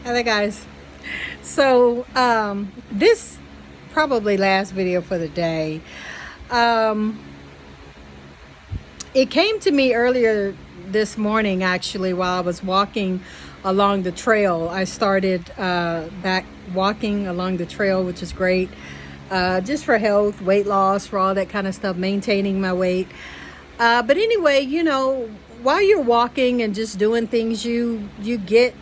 Hello guys. So this probably last video for the day. Um, it came to me earlier this morning actually while I was walking along the trail. I started back walking along the trail, which is great. Just for health, weight loss, for all that kind of stuff, maintaining my weight. But anyway, while you're walking and just doing things, you get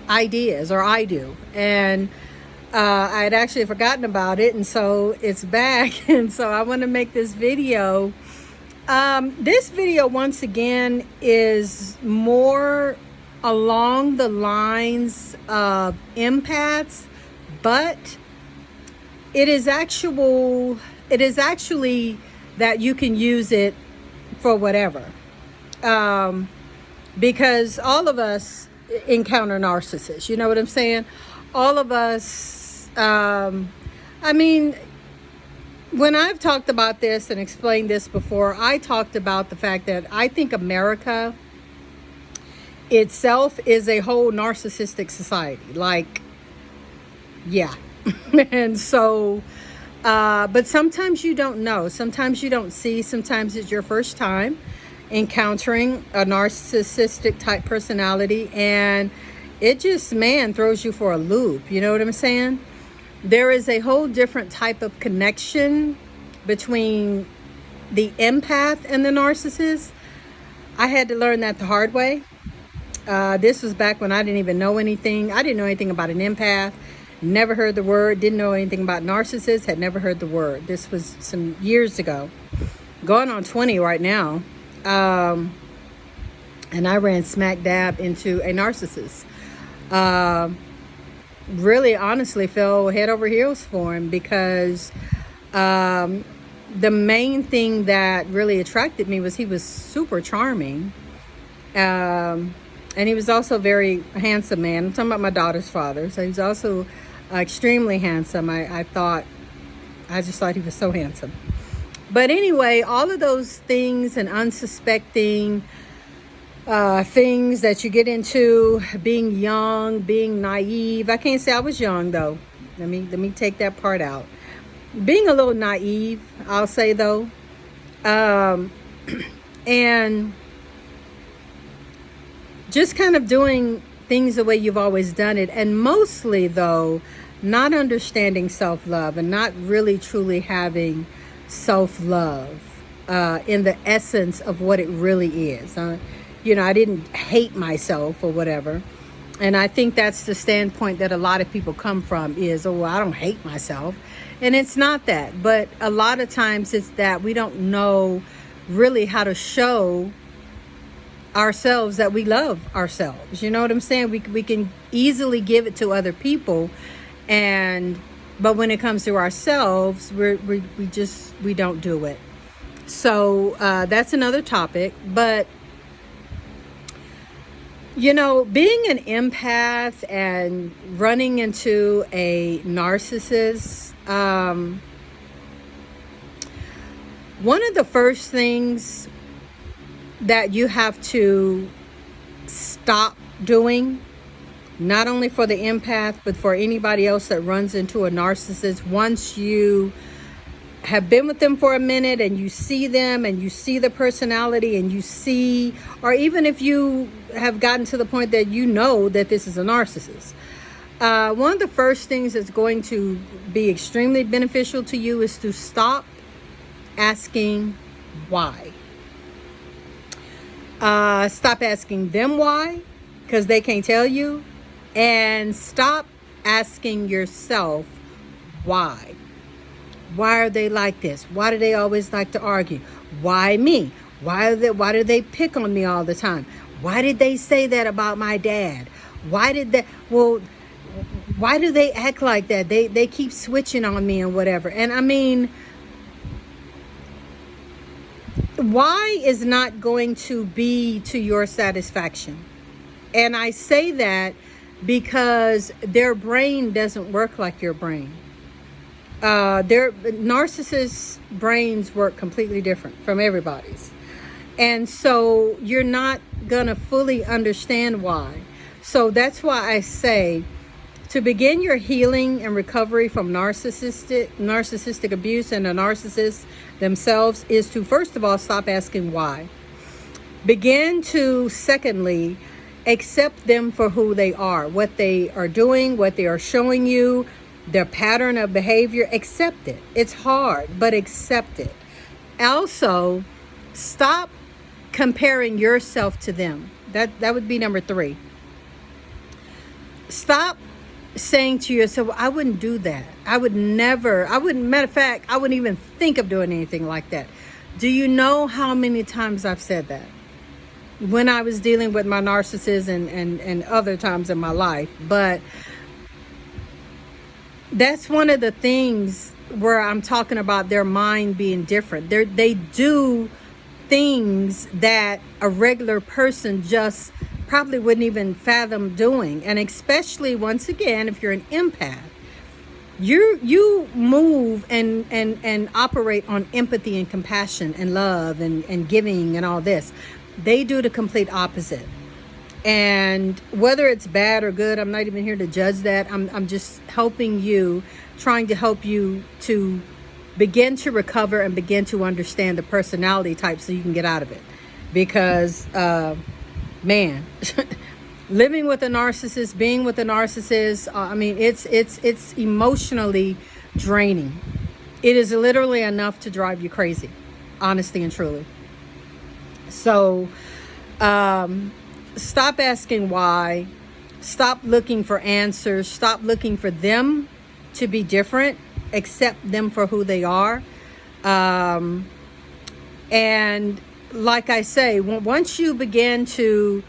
ideas, or I do. And I had actually forgotten about it, and so it's back. And so I want to make this video. This video, once again, is more along the lines of empaths, but it is actually that you can use it for whatever. Because all of us encounter narcissists, you know what I'm saying? All of us, when I've talked about this and explained this before, I talked about the fact that I think America itself is a whole narcissistic society. Like, yeah. And so, but sometimes you don't know. Sometimes you don't see. Sometimes it's your first time encountering a narcissistic type personality, and it just, throws you for a loop. You know what I'm saying? There is a whole different type of connection between the empath and the narcissist. I had to learn that the hard way. This was back when I didn't even know anything. I didn't know anything about an empath. Never heard the word. Didn't know anything about narcissists. Had never heard the word. This was some years ago. Going on 20 right now. And I ran smack dab into a narcissist. Really, honestly, fell head over heels for him because the main thing that really attracted me was he was super charming. And he was also a very handsome man. I'm talking about my daughter's father. So he was also extremely handsome. I just thought he was so handsome. But anyway, all of those things and unsuspecting things that you get into, being young, being naive. I can't say I was young though. Let me take that part out. Being a little naive, I'll say though. And just kind of doing things the way you've always done it. And mostly though, not understanding self-love and not really truly having self-love in the essence of what it really is. I didn't hate myself or whatever. And I think that's the standpoint that a lot of people come from is, oh, I don't hate myself. And it's not that. But a lot of times it's that we don't know really how to show ourselves that we love ourselves. You know what I'm saying? We can easily give it to other people, but when it comes to ourselves, we don't do it. So that's another topic. But being an empath and running into a narcissist, one of the first things that you have to stop doing, not only for the empath, but for anybody else that runs into a narcissist, once you have been with them for a minute and you see them and you see the personality and you see, or even if you have gotten to the point that you know that this is a narcissist, one of the first things that's going to be extremely beneficial to you is to stop asking why. Stop asking them why, because they can't tell you. And stop asking yourself why. Why are they like this? Why do they always like to argue? Why me? Why do they pick on me all the time? Why did they say that about my dad? Why do they act like that? They keep switching on me and whatever. And why is not going to be to your satisfaction. And I say that because their brain doesn't work like your brain. Their narcissists' brains work completely different from everybody's. And so you're not going to fully understand why. So that's why I say To begin your healing and recovery from narcissistic abuse and the narcissists themselves is to, first of all, stop asking why. Begin to, secondly, accept them for who they are, what they are doing, what they are showing you, their pattern of behavior. Accept it. It's hard, but accept it. Also, stop comparing yourself to them. That would be number 3. Stop saying to yourself, I wouldn't do that. Matter of fact, I wouldn't even think of doing anything like that. Do you know how many times I've said that? When I was dealing with my narcissist and other times in my life. But that's one of the things where I'm talking about their mind being different. They do things that a regular person just probably wouldn't even fathom doing. And especially, once again, if you're an empath, you move and operate on empathy and compassion and love and giving and all this. They do the complete opposite. And whether it's bad or good, I'm not even here to judge that. I'm just helping you, trying to help you to begin to recover and begin to understand the personality type so you can get out of it. Because, man, living with a narcissist, being with a narcissist, I mean, it's emotionally draining. It is literally enough to drive you crazy, honestly and truly. So, stop asking why. Stop looking for answers. Stop looking for them to be different. Accept them for who they are. And like I say, once you begin to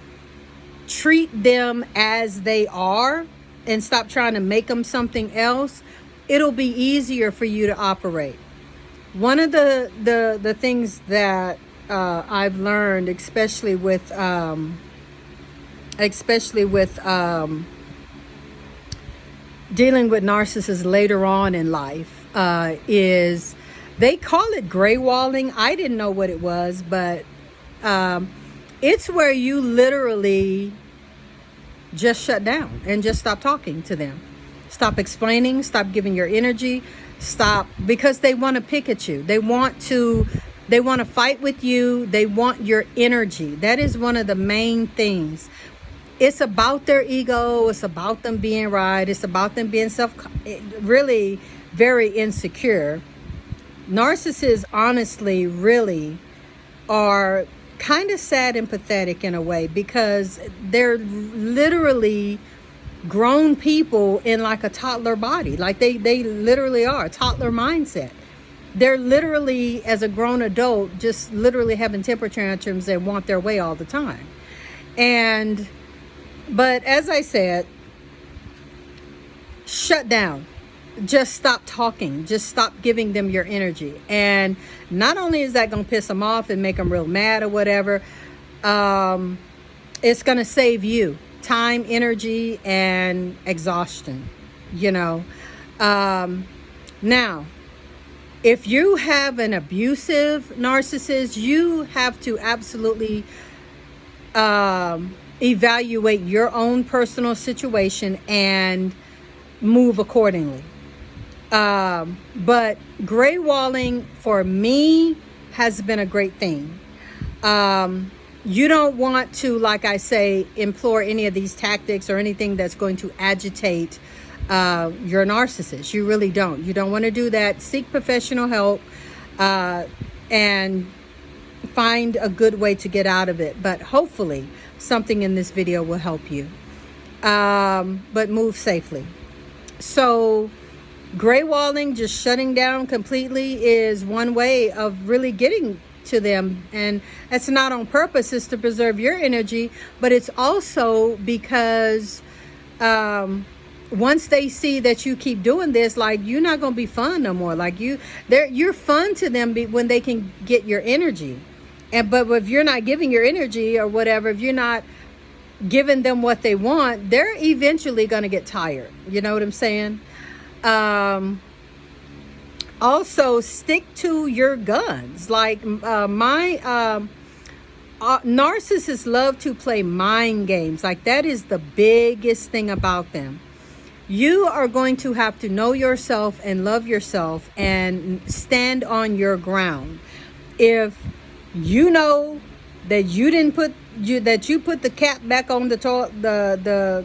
treat them as they are and stop trying to make them something else, it'll be easier for you to operate. One of the things that I've learned, especially with dealing with narcissists later on in life, is they call it gray walling. I didn't know what it was, but it's where you literally just shut down and just stop talking to them. Stop explaining, stop giving your energy, stop, because they want to pick at you. They want to fight with you. They want your energy. That is one of the main things. It's about their ego. It's about them being right. It's about them being really very insecure. Narcissists, honestly, really are kind of sad and pathetic in a way, because they're literally grown people in like a toddler body. Like they literally are a toddler mindset. They're literally, as a grown adult, just literally having temper tantrums and want their way all the time. But as I said, shut down. Just stop talking. Just stop giving them your energy. And not only is that going to piss them off and make them real mad or whatever, it's going to save you time, energy, and exhaustion, Now, if you have an abusive narcissist, you have to absolutely evaluate your own personal situation and move accordingly. But gray walling for me has been a great thing. You don't want to, like I say, employ any of these tactics or anything that's going to agitate your narcissist. You really don't. You don't want to do that. Seek professional help and find a good way to get out of it. But hopefully something in this video will help you. But move safely. So gray walling, just shutting down completely, is one way of really getting to them. And it's not on purpose. It's to preserve your energy. But it's also because once they see that you keep doing this, like, you're not going to be fun no more. Like you're fun to them when they can get your energy. But if you're not giving your energy or whatever, if you're not giving them what they want, they're eventually going to get tired. You know what I'm saying? Also, stick to your guns. Like narcissists love to play mind games. Like, that is the biggest thing about them. You are going to have to know yourself and love yourself and stand on your ground. If you know that you didn't put that you put the cap back on the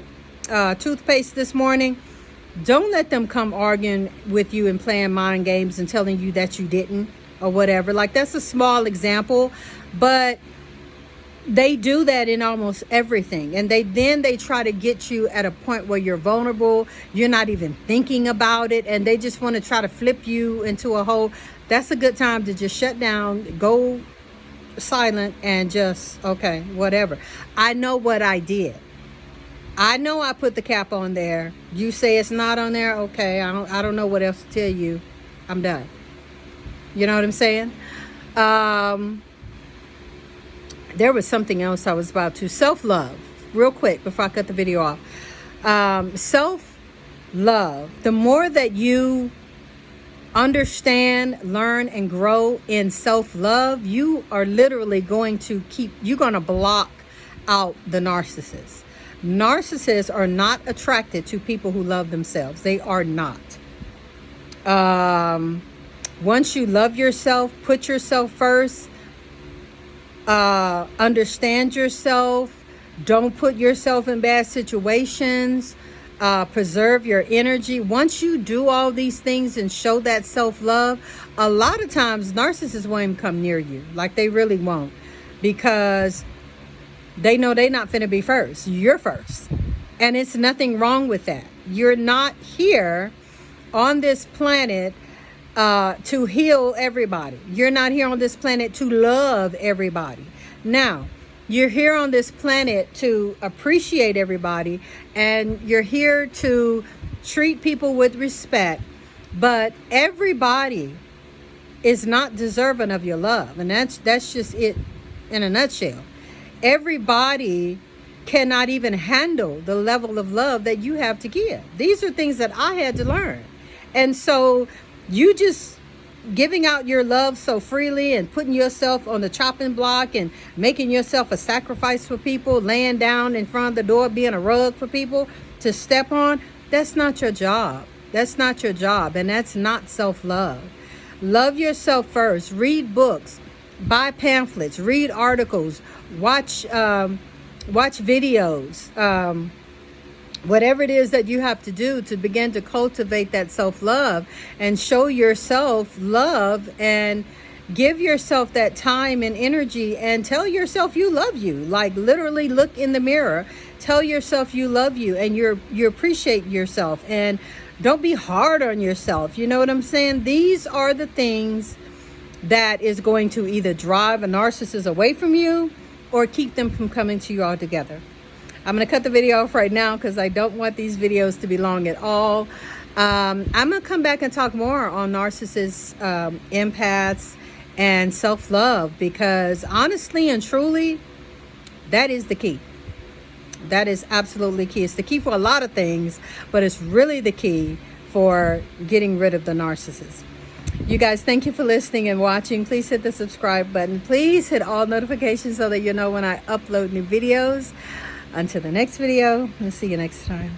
toothpaste this morning, don't let them come arguing with you and playing mind games and telling you that you didn't or whatever. Like, that's a small example, but they do that in almost everything. And they try to get you at a point where you're vulnerable. You're not even thinking about it. And they just want to try to flip you into a hole. That's a good time to just shut down, go silent, and just, okay, whatever. I know what I did. I know I put the cap on there. You say it's not on there. Okay. I don't know what else to tell you. I'm done. You know what I'm saying? There was something else I was about to. Self-love. Real quick before I cut the video off. Self-love. The more that you understand, learn, and grow in self-love, you are literally going to block out the narcissist. Narcissists are not attracted to people who love themselves. They are not. Once you love yourself, put yourself first, understand yourself, don't put yourself in bad situations, preserve your energy. Once you do all these things and show that self-love, a lot of times narcissists won't even come near you. Like, they really won't, because they know they're not finna be first. You're first. And it's nothing wrong with that. You're not here on this planet to heal everybody. You're not here on this planet to love everybody. Now, you're here on this planet to appreciate everybody, and you're here to treat people with respect. But everybody is not deserving of your love. And that's just it in a nutshell. Everybody cannot even handle the level of love that you have to give. These are things that I had to learn. And so you just giving out your love so freely and putting yourself on the chopping block and making yourself a sacrifice for people, laying down in front of the door, being a rug for people to step on, that's not your job. That's not your job. And that's not self-love. Love yourself first. Read books, buy pamphlets, read articles, watch videos, whatever it is that you have to do to begin to cultivate that self-love and show yourself love and give yourself that time and energy and tell yourself you love you. Like, literally look in the mirror, tell yourself you love you and you appreciate yourself, and don't be hard on yourself. You know what I'm saying? These are the things that is going to either drive a narcissist away from you or keep them from coming to you altogether. I'm going to cut the video off right now because I don't want these videos to be long at all. I'm going to come back and talk more on narcissists, empaths, and self-love, because honestly and truly, that is the key. That is absolutely key. It's the key for a lot of things, but it's really the key for getting rid of the narcissist. You guys, thank you for listening and watching. Please hit the subscribe button. Please hit all notifications so that you know when I upload new videos. Until the next video, we'll see you next time.